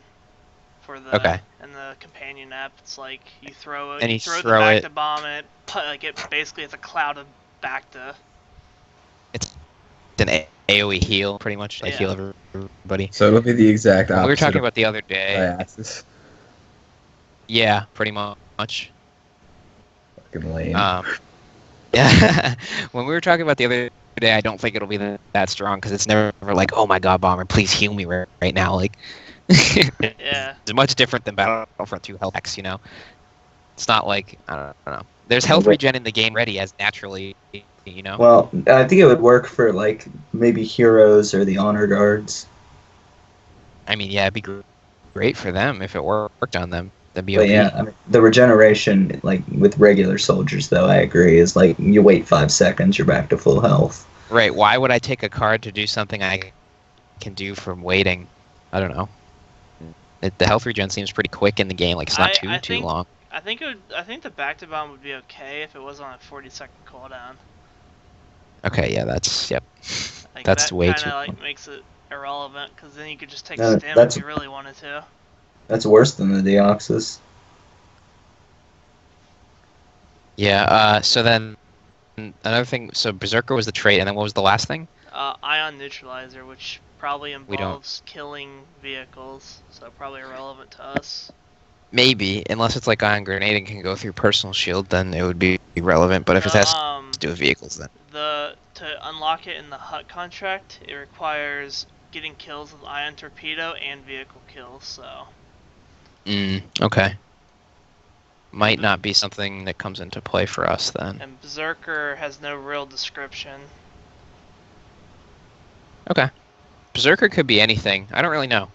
for the in the companion app. It's like you throw it, and you throw the Back to Bomb, and it basically it's a cloud of Bacta. It's an AoE heal, pretty much. I Yeah. heal everybody. So it'll be the exact opposite. We were talking of about the other day. Diaxis. Yeah, pretty much. Fucking lame. Yeah. When we were talking about the other day, I don't think it'll be that strong because it's never like, oh my god, Bomber, please heal me right now. Like, Yeah. it's much different than Battlefront 2 health X, you know? It's not like, I don't know. There's health regen in the game ready as naturally, you know? Well, I think it would work for like maybe heroes or the honor guards. I mean, yeah, it'd be great for them if it worked on them. That'd be But okay. yeah, I mean, the regeneration, like with regular soldiers, though, I agree, is like you wait 5 seconds, you're back to full health. Right, why would I take a card to do something I can do from waiting? I don't know. The health regen seems pretty quick in the game, like it's not too long. I think the back to bomb would be okay if it was on a 40-second cooldown. Okay, yeah, that's Like, that's that way kinda, too like long. makes it irrelevant because then you could just take No, stim that's- if you really wanted to. That's worse than the Deoxys. Yeah, so then another thing, so Berserker was the trait, and then what was the last thing? Ion neutralizer, which probably We don't- involves killing vehicles, so probably irrelevant to us. Maybe, unless it's like Ion Grenade and can go through Personal Shield, then it would be relevant, but if it has to do with vehicles, then... To unlock it in the HUT contract, it requires getting kills with Ion Torpedo and vehicle kills, so... Okay. Might not be something that comes into play for us, then. And Berserker has no real description. Okay. Berserker could be anything. I don't really know.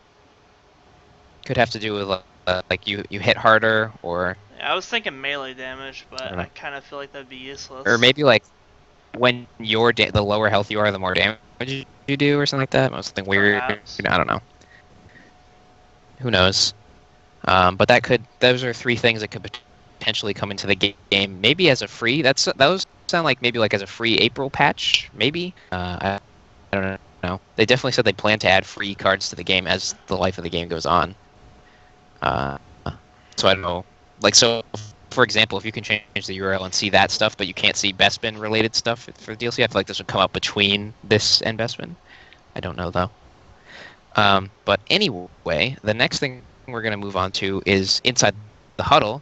Could have to do with like you hit harder, or Yeah, I was thinking melee damage, but I don't know. I kind of feel like that'd be useless. or maybe like when you're the lower health you are, the more damage you do, or something like that. Something weird. Perhaps. I don't know. Who knows? But those are 3 things that could potentially come into the game. Maybe as a free. Those sound like maybe like as a free April patch. Maybe. I don't know. They definitely said they plan to add free cards to the game as the life of the game goes on. So I don't know. Like, so, for example, if you can change the URL and see that stuff, but you can't see Bespin related stuff for DLC, I feel like this would come up between this and Bespin. I don't know though. But anyway, the next thing we're going to move on to is Inside the Huddle,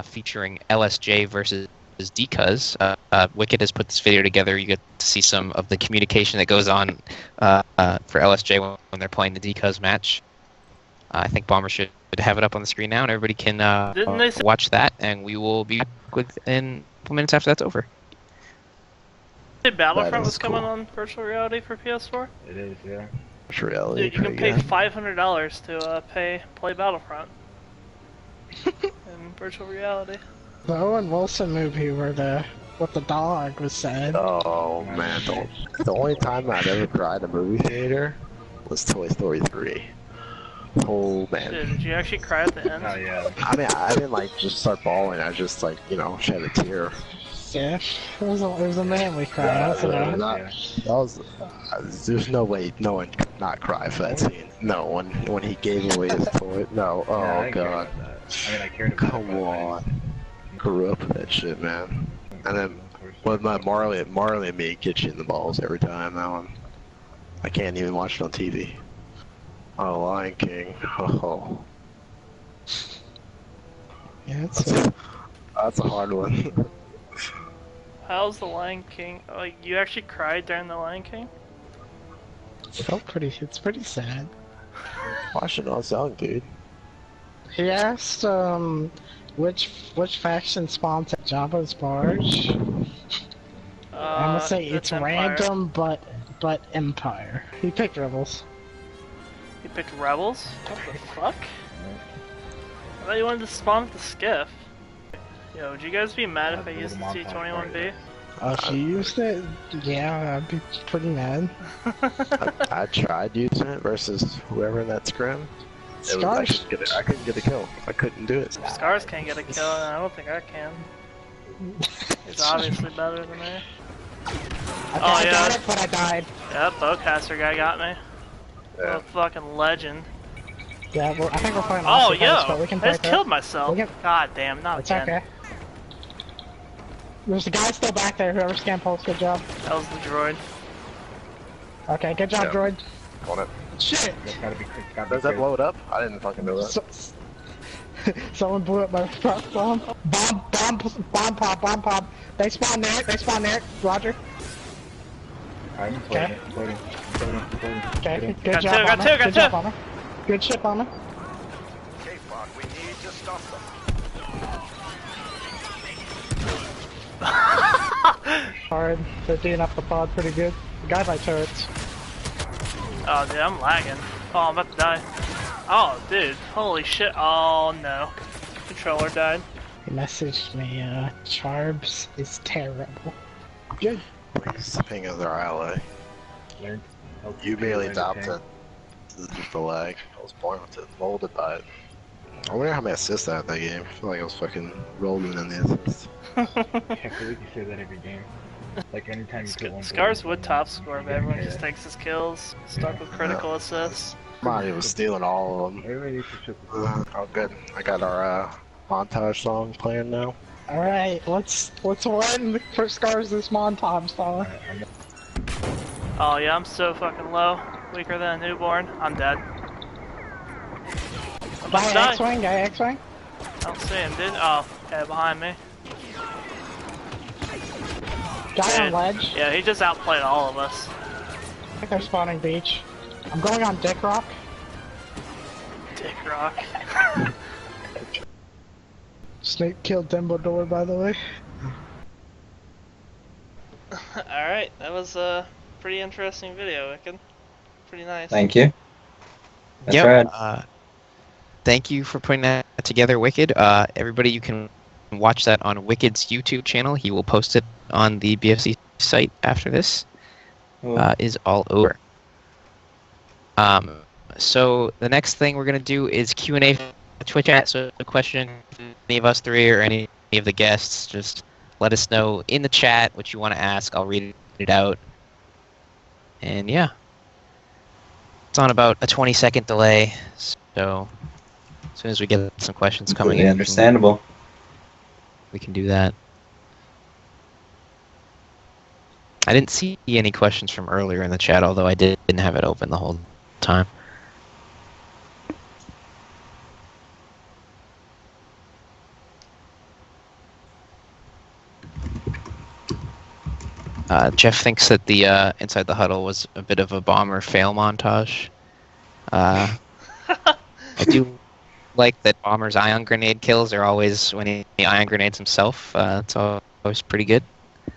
featuring LSJ versus Decuz. Wicked has put this video together. You get to see some of the communication that goes on for LSJ when they're playing the Decuz match. I think Bomber should have it up on the screen now, and everybody can Didn't they say- watch that, and we will be back within a couple minutes after that's over. Battlefront That is was coming cool. on virtual reality for PS4? It is, yeah. Virtual reality. Dude, you can pretty pay good. $500 to play Battlefront in virtual reality. The Owen Wilson movie where what the dog was saying. Oh man, the only time I've ever cried in a movie theater was Toy Story 3. Oh man. Dude, did you actually cry at the end? Oh, yeah. I mean, I didn't like just start bawling. I just like shed a tear. Yeah, it was a manly cry. Wasn't it? That was. There's no way no one could not cry for that scene. No, when he gave away his toy. No. Oh Yeah, I cared god. about that. I mean, I cared about Come it, but I on. Grew up with that shit, man. And then with my Marley and me get you in the balls every time. That one. I can't even watch it on TV. Oh, Lion King. Oh. Yeah, That's a hard one. How's the Lion King? Like, you actually cried during the Lion King? it's pretty sad. Watch it on sound, dude. He asked which faction sponsored Jabba's barge. I'm gonna say it's that's Empire. random, but Empire. He picked Rebels. You picked Rebels? What the fuck? I thought you wanted to spawn with the skiff. Yo, would you guys be mad if I That's used the a little T-21B? If you used it, yeah, I'd be pretty mad. I tried using it versus whoever in that scrim. Scars. I couldn't get a kill. I couldn't do it. Scars can't get a kill, and I don't think I can. He's obviously better than me. I yeah. got it, but I died. Yep, bowcaster guy got me. Yeah. A fucking legend. Yeah, I think we're playing. Oh, Osteopaths, but yo! we can I just play killed myself. We can- God damn, not It's again. okay. There's a guy still back there. Whoever scanned Pulse, good job. That was the droid. Okay, good job, Yeah. droid. On it. Shit! That's gotta be quick. Gotta Does be that quick. blow it up? I didn't fucking know that. Someone blew up my truck bomb. Bomb pop. They spawn there. Roger. I'm Okay. floating. Okay, good Got job, two, got bomber. two, got Good two. job, bomber. Good shit, bomber. Okay, Bond, we need to stop them. Hard. They're D'ing up the pod pretty good. The guy by turrets. Oh, dude, I'm lagging. Oh, I'm about to die. Oh, dude. Holy shit. Oh, no. Controller died. He messaged me, Charbs is terrible. Good. Please ping us our ally. Learn. You barely stopped it. This is just the lag. I was born with it, molded by it. I wonder how many assists I had that game. I feel like I was fucking rolling in the assists. Yeah, I feel like you say that every game. Like anytime you get one. Scars goal, would top score, you but get everyone hit. just takes his kills. Stuck with critical assists. Monty was stealing all of them. Everybody needs to ship the Oh, good. I got our montage song playing now. Alright, let's win for Scars this montage, fella. Oh, yeah, I'm so fucking low. Weaker than a newborn. I'm dead. I'm about to die. Guy X-Wing. I don't see him, dude. Oh, okay, behind me. Guy on Dude. ledge. Yeah, he just outplayed all of us. I think they're spawning beach. I'm going on Dick Rock. Dick Rock. Snake killed Dumbledore, by the way. Alright, that was a pretty interesting video, Wicked. Pretty nice. Thank you. That's Yep. right. Thank you for putting that together, Wicked. Everybody, you can watch that on Wicked's YouTube channel. He will post it on the BFC site after this is all over. So the next thing we're gonna do is Q&A Twitch chat. So a question, any of us three or any of the guests, just let us know in the chat what you want to ask. I'll read it out. And yeah, it's on about a 20-second delay. So as soon as we get some questions coming Completely in, understandable. we can do that. I didn't see any questions from earlier in the chat, although I didn't have it open the whole time. Jeff thinks that the Inside the Huddle was a bit of a bomber fail montage. I do like that Bomber's ion grenade kills are always when he ion grenades himself. It's always pretty good.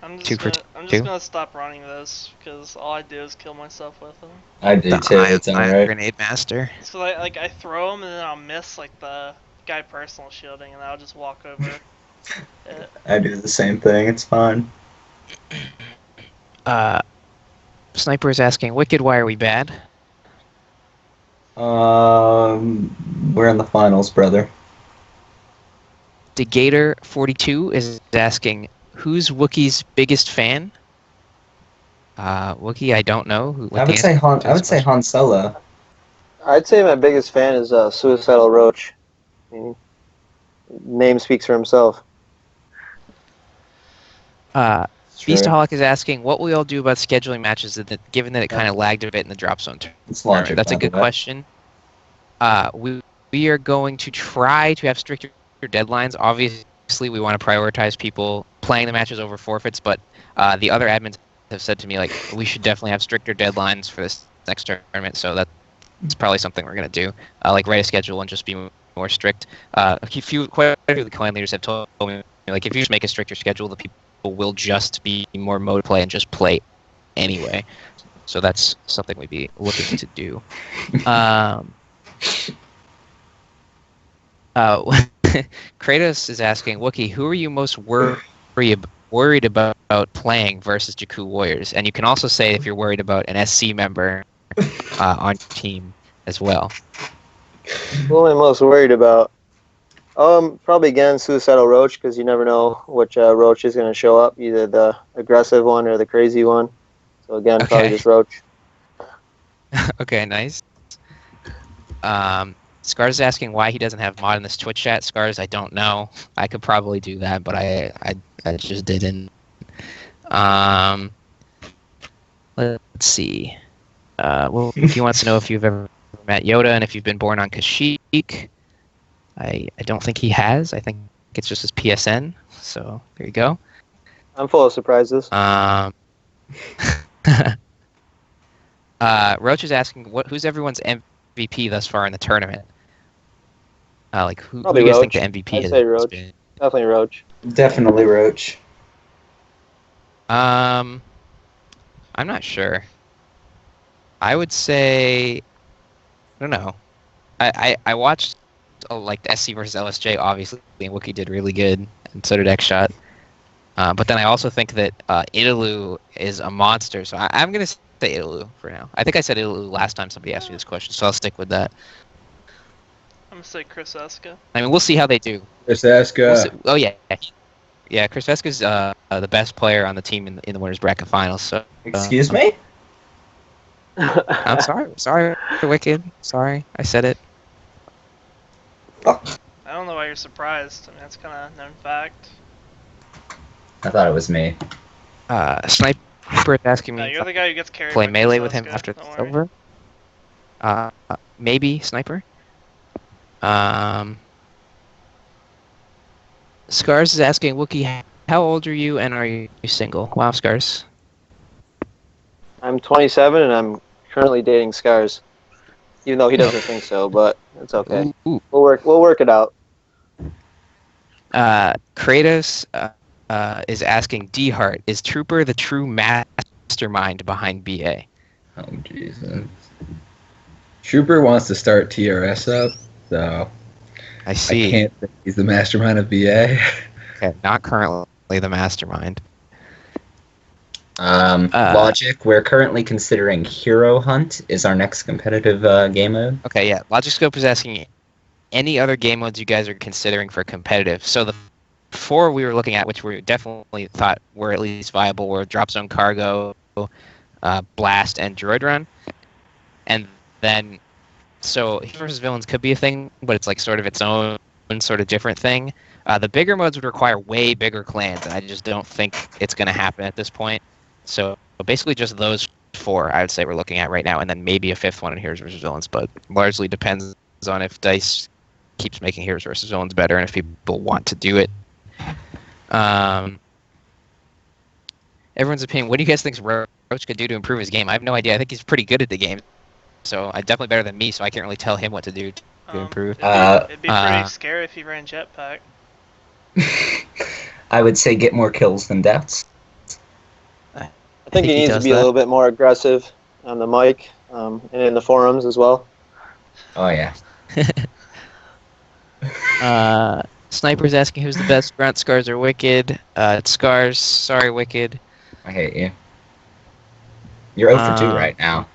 I'm Two just for gonna, two. stop running those because all I do is kill myself with them. I do The too. It's ion alright. grenade master. So I throw them and then I'll miss like the guy personal shielding and I'll just walk over it. I do the same thing. It's fine. Sniper is asking, Wicked, why are we bad? We're in the finals, brother. Degator42 is asking, who's Wookiee's biggest fan? Wookiee, I don't know. I would say Han Solo. I'd say my biggest fan is Suicidal Roach. I mean, name speaks for himself. Beastaholic is asking, what will we all do about scheduling matches, given that it kind of lagged a bit in the drop zone? It's logic. That's a by good the way. question. We are going to try to have stricter deadlines. Obviously, we want to prioritize people playing the matches over forfeits, but the other admins have said to me, like, we should definitely have stricter deadlines for this next tournament, so that's probably something we're going to do. Like, write a schedule and just be more strict. Quite a few of the clan leaders have told me, like, if you just make a stricter schedule, the people will just be more mode play and just play anyway. So that's something we'd be looking to do. Kratos is asking, Wookiee, who are you most worried about playing versus Jakku Warriors? And you can also say if you're worried about an SC member on your team as well. Who am I most worried about? Probably again Suicidal Roach, because you never know which Roach is going to show up, either the aggressive one or the crazy one. So again, probably just Roach. Okay, nice. Scars is asking why he doesn't have mod in this Twitch chat. Scars, I don't know. I could probably do that, but I just didn't. Let's see. Well, he wants to know if you've ever met Yoda and if you've been born on Kashyyyk. I don't think he has. I think it's just his PSN. So there you go. I'm full of surprises. Roach is asking, who's everyone's MVP thus far in the tournament? Who do you guys think the MVP I'd has say Roach. been? Definitely Roach. Definitely Roach. I'm not sure. I would say, I don't know. I watched the SC versus LSJ, obviously, and Wookie did really good, and so did Xshot. But then I also think that Italoo is a monster, so I'm going to say Italoo for now. I think I said Italoo last time somebody asked me this question, so I'll stick with that. I'm gonna say Chris Eska. I mean, we'll see how they do. Chris Eska. Oh, yeah. Yeah, Chris Eska's the best player on the team in the winners bracket finals. So Excuse me? I'm sorry, Wicked. Sorry, I said it. I don't know why you're surprised. I mean, that's kind of known fact. I thought it was me. Sniper is asking me No, you're the guy who gets carried. play by melee Chris with him Eska, after don't it's worry. over. Maybe Sniper. Scars is asking Wookie, how old are you and are you single? Wow, Scars. I'm 27 and I'm currently dating Scars. Even though he doesn't think so, but it's okay. Ooh. We'll work it out. Kratos is asking D-Heart, is Trooper the true mastermind behind BA? Oh, Jesus. Trooper wants to start TRS up, so I see. I can't think he's the mastermind of BA. Okay, not currently the mastermind. Logic, we're currently considering Hero Hunt is our next competitive game mode. Okay, yeah. Logic Scope is asking any other game modes you guys are considering for competitive. So the four we were looking at, which we definitely thought were at least viable, were Drop Zone Cargo, Blast, and Droid Run. And then, so Heroes vs. Villains could be a thing, but it's like sort of its own sort of different thing. The bigger modes would require way bigger clans, and I just don't think it's going to happen at this point. So basically just those four I would say we're looking at right now, and then maybe a fifth one in Heroes vs. Villains, but largely depends on if DICE keeps making Heroes vs. Villains better and if people want to do it. Everyone's opinion, what do you guys think Roach could do to improve his game? I have no idea. I think he's pretty good at the game, so definitely better than me, so I can't really tell him what to do to improve. It'd be pretty scary if he ran Jetpack. I would say get more kills than deaths. I think he needs to be a little bit more aggressive on the mic and in the forums as well. Oh, yeah. Sniper's asking who's the best grunt, Scars or Wicked. It's Scars. Sorry, Wicked. I hate you. You're 0 for 2 right now.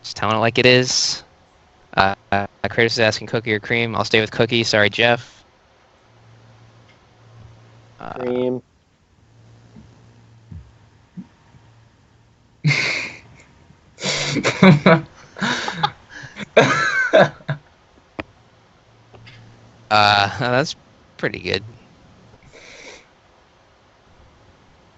Just telling it like it is. Kratos is asking Cookie or Cream. I'll stay with Cookie. Sorry, Jeff. Cream. That's pretty good.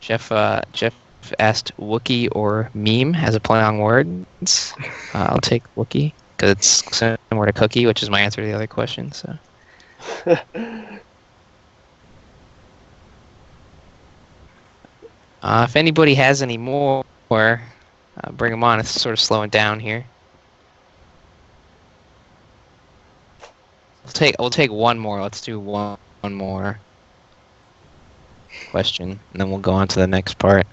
Jeff asked Wookie or meme as a play on words. I'll take Wookie because it's similar to Cookie, which is my answer to the other question. So. If anybody has any more, bring them on. It's sort of slowing down here. We'll take one more. Let's do one more question, and then we'll go on to the next part.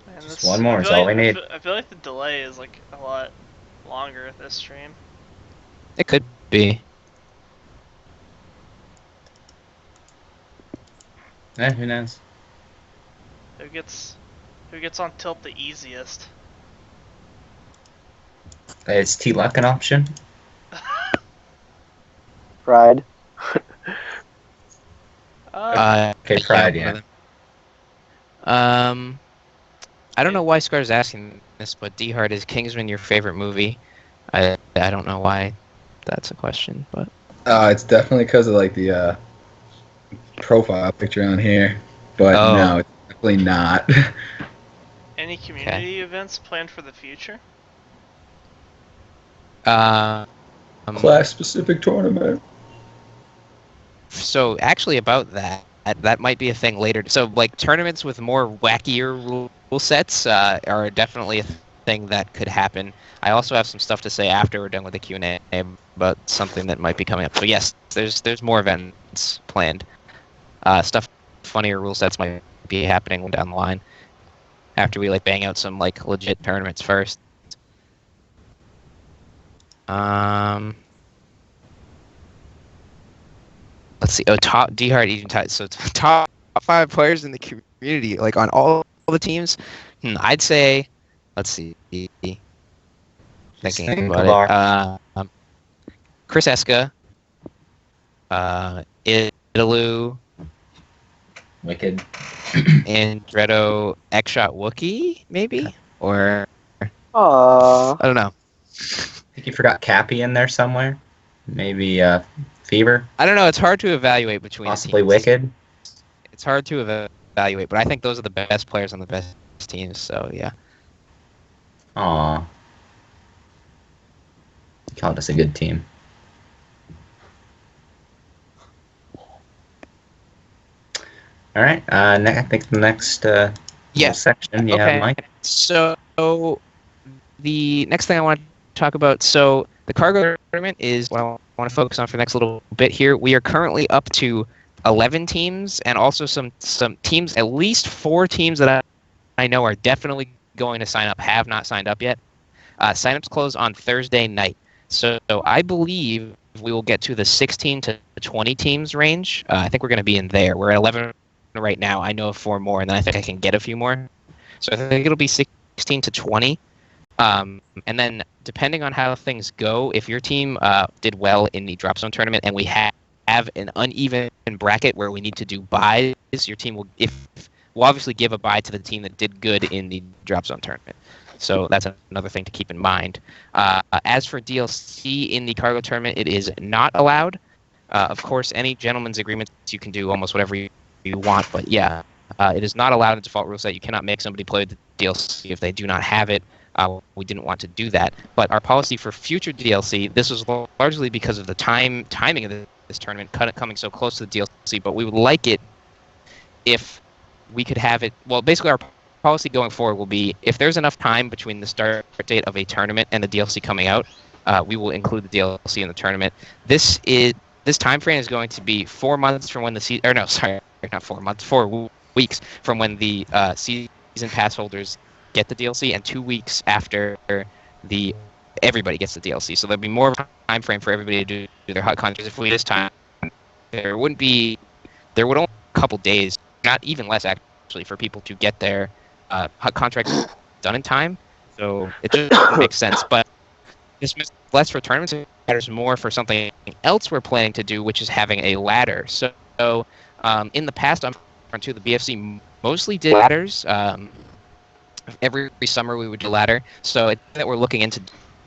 Man, Just one more is all we need. I feel like the delay is like a lot longer at this stream. It could be. Who knows? Who gets on tilt the easiest? Is T-Lock an option? Pride. Okay, Pride, yeah. I don't know why Scar's asking this, but D-Hard, is Kingsman your favorite movie? I don't know why that's a question, but... It's definitely because of, like, the profile picture on here. but Oh. no, it's definitely not. Any community events planned for the future? Um, Class-specific tournament. So actually, about that might be a thing later. So like tournaments with more wackier rule sets are definitely a thing that could happen. I also have some stuff to say after we're done with the Q&A about something that might be coming up. So yes, there's more events planned. Stuff, funnier rule sets might be happening down the line after we like bang out some like legit tournaments first. Let's see. Oh, top D Hard even tied. So top 5 players in the community, like on all the teams. I'd say, let's see. Thinking about it. Chris Eska, Idalu, Wicked. and Dredo X-Shot Wookie, maybe? Or, Aww. I don't know. I think you forgot Cappy in there somewhere. Maybe Fever. I don't know. It's hard to evaluate between Possibly teams. Wicked. It's hard to evaluate, but I think those are the best players on the best teams, so yeah. Aw. You called us a good team. All right. I think the next section. Yeah, Okay. Mike. So the next thing I want to talk about, so the cargo tournament is what I want to focus on for the next little bit here. We are currently up to 11 teams, and also some teams, at least 4 teams that I know are definitely going to sign up, have not signed up yet. Signups close on Thursday night. So I believe we will get to the 16 to 20 teams range. I think we're going to be in there. We're at 11 right now. I know of 4 more, and then I think I can get a few more. So I think it'll be 16 to 20. And then depending on how things go, if your team did well in the drop zone tournament and we have an uneven bracket where we need to do buys, your team will we'll obviously give a buy to the team that did good in the drop zone tournament. So that's another thing to keep in mind. As for DLC in the cargo tournament, it is not allowed. Of course, any gentleman's agreements, you can do almost whatever you want, but yeah, it is not allowed in default rule set. You cannot make somebody play the DLC if they do not have it. We didn't want to do that. But our policy for future DLC, this was largely because of the timing of this tournament coming so close to the DLC, but we would like it if we could have it. Well, basically our policy going forward will be if there's enough time between the start date of a tournament and the DLC coming out, we will include the DLC in the tournament. This time frame is going to be 4 months from when the season, or no, sorry, not 4 months, 4 weeks from when the season pass holders get the DLC, and 2 weeks after everybody gets the DLC. So there'll be more time frame for everybody to do their hot contracts. If we this time, there would only be a couple days, not even less actually, for people to get their hot contracts done in time. So it just makes sense. But this makes less for tournaments. It matters more for something else we're planning to do, which is having a ladder. So in the past, on Front 2, the BFC mostly did ladders. Every summer we would do ladder. So it's that we're looking into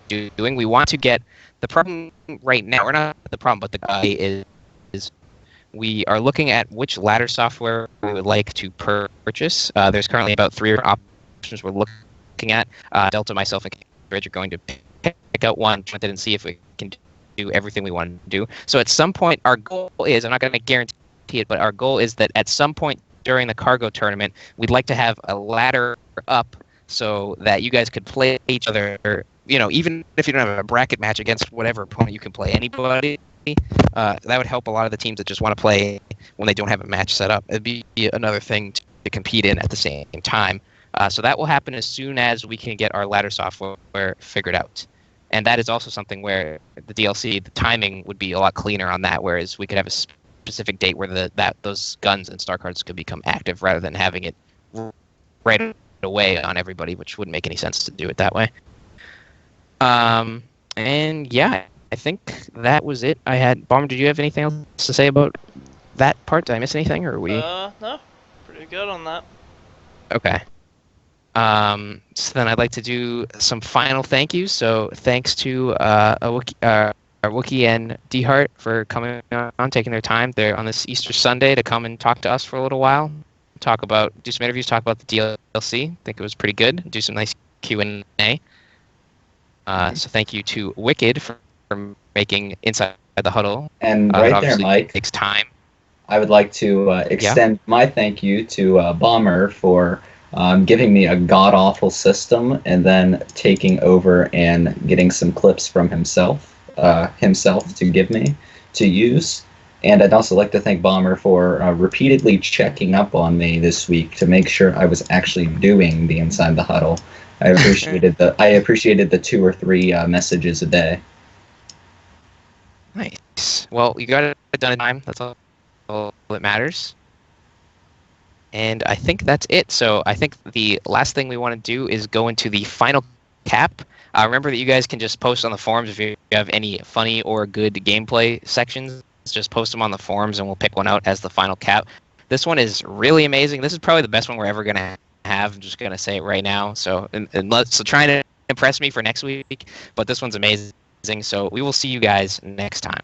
doing. We want to get the problem right now. We're not the problem, but the is we are looking at which ladder software we would like to purchase. There's currently about 3 options we're looking at. Delta, myself, and Cambridge are going to pick out one and see if we can do everything we want to do. So at some point, our goal is, I'm not going to guarantee it, but our goal is that at some point during the cargo tournament, we'd like to have a ladder up so that you guys could play each other, even if you don't have a bracket match against whatever opponent, you can play anybody. That would help a lot of the teams that just want to play when they don't have a match set up. It'd be another thing to compete in at the same time. So that will happen as soon as we can get our ladder software figured out. And that is also something where the DLC, the timing would be a lot cleaner on that, whereas we could have a specific date where those guns and star cards could become active rather than having it right away on everybody, which wouldn't make any sense to do it that way. And yeah, I think that was it. I had Bomber. Did you have anything else to say about that part? Did I miss anything, or are we? No, pretty good on that. Okay. So then I'd like to do some final thank yous. So thanks to our Wookie and D-Heart for coming on, taking their time there on this Easter Sunday to come and talk to us for a little while. do some interviews, talk about the DLC. I think it was pretty good. Do some nice Q&A. So thank you to Wicked for making Inside the Huddle. And It right there, obviously Mike, takes time. I would like to extend my thank you to Bomber for giving me a god-awful system and then taking over and getting some clips from himself to give me to use. And I'd also like to thank Bomber for repeatedly checking up on me this week to make sure I was actually doing the Inside the Huddle. I appreciated the 2 or 3 messages a day. Nice. Well, you got it done in time. That's all that matters. And I think that's it. So I think the last thing we want to do is go into the final cap. Remember that you guys can just post on the forums if you have any funny or good gameplay sections. Just post them on the forums and we'll pick one out as the final cap. This one is really amazing. This is probably the best one we're ever going to have. I'm just going to say it right now. So try to impress me for next week. But this one's amazing. So we will see you guys next time.